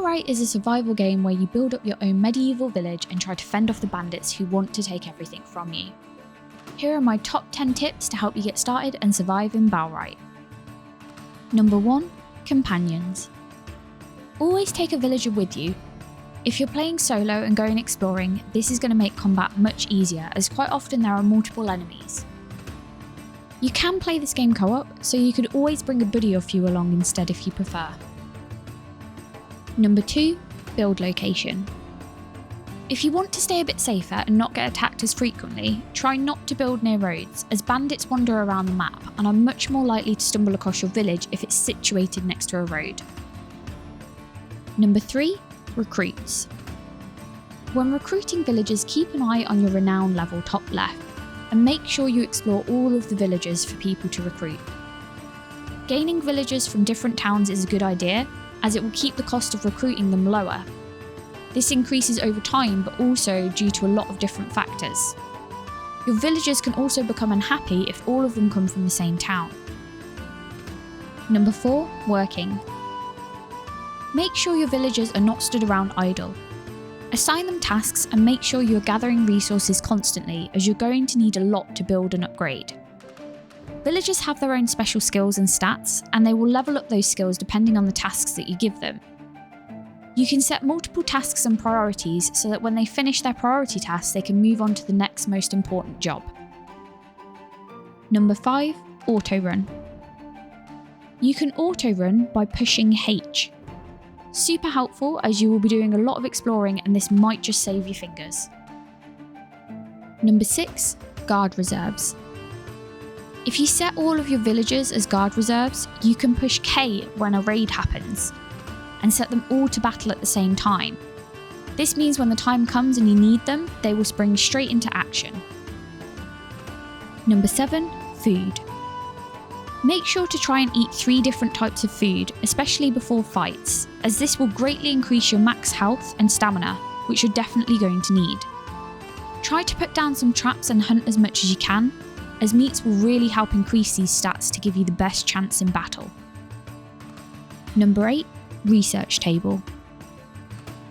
Bellwright is a survival game where you build up your own medieval village and try to fend off the bandits who want to take everything from you. Here are my top 10 tips to help you get started and survive in Bellwright. Number 1. Companions. Always take a villager with you. If you're playing solo and going exploring, this is going to make combat much easier as quite often there are multiple enemies. You can play this game co-op, so you could always bring a buddy or few along instead if you prefer. Number 2. Build location. If you want to stay a bit safer and not get attacked as frequently, try not to build near roads, as bandits wander around the map and are much more likely to stumble across your village if it's situated next to a road. Number 3. Recruits. When recruiting villagers, keep an eye on your renown level top left, and make sure you explore all of the villages for people to recruit. Gaining villagers from different towns is a good idea, as it will keep the cost of recruiting them lower. This increases over time, but also due to a lot of different factors. Your villagers can also become unhappy if all of them come from the same town. Number 4. Working. Make sure your villagers are not stood around idle. Assign them tasks and make sure you're gathering resources constantly, as you're going to need a lot to build and upgrade. Villagers have their own special skills and stats, and they will level up those skills depending on the tasks that you give them. You can set multiple tasks and priorities so that when they finish their priority tasks, they can move on to the next most important job. Number 5. Auto-run. You can auto-run by pushing H. Super helpful, as you will be doing a lot of exploring and this might just save your fingers. Number 6. Guard reserves. If you set all of your villagers as guard reserves, you can push K when a raid happens, and set them all to battle at the same time. This means when the time comes and you need them, they will spring straight into action. Number 7. Food. Make sure to try and eat 3 different types of food, especially before fights, as this will greatly increase your max health and stamina, which you're definitely going to need. Try to put down some traps and hunt as much as you can, as meats will really help increase these stats to give you the best chance in battle. Number 8. Research table.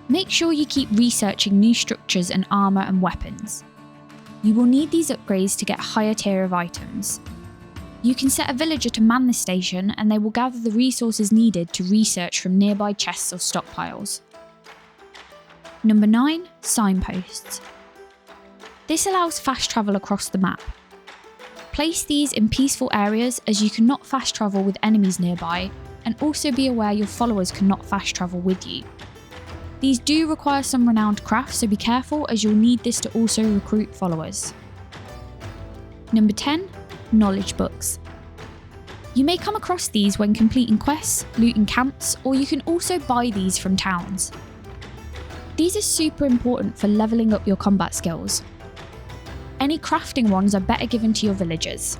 Make sure you keep researching new structures and armour and weapons. You will need these upgrades to get a higher tier of items. You can set a villager to man this station and they will gather the resources needed to research from nearby chests or stockpiles. Number 9. Signposts. This allows fast travel across the map. Place these in peaceful areas, as you cannot fast travel with enemies nearby, and also be aware your followers cannot fast travel with you. These do require some renowned craft, so be careful, as you'll need this to also recruit followers. Number 10. Knowledge books. You may come across these when completing quests, looting camps, or you can also buy these from towns. These are super important for levelling up your combat skills. Any crafting ones are better given to your villagers.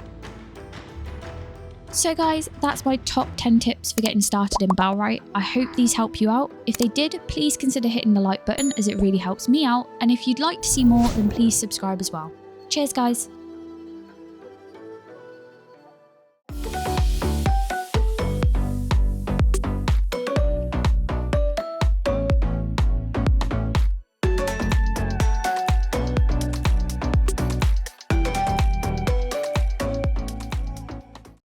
So guys, that's my top 10 tips for getting started in Bellwright. I hope these help you out. If they did, please consider hitting the like button, as it really helps me out, and if you'd like to see more, then please subscribe as well. Cheers guys!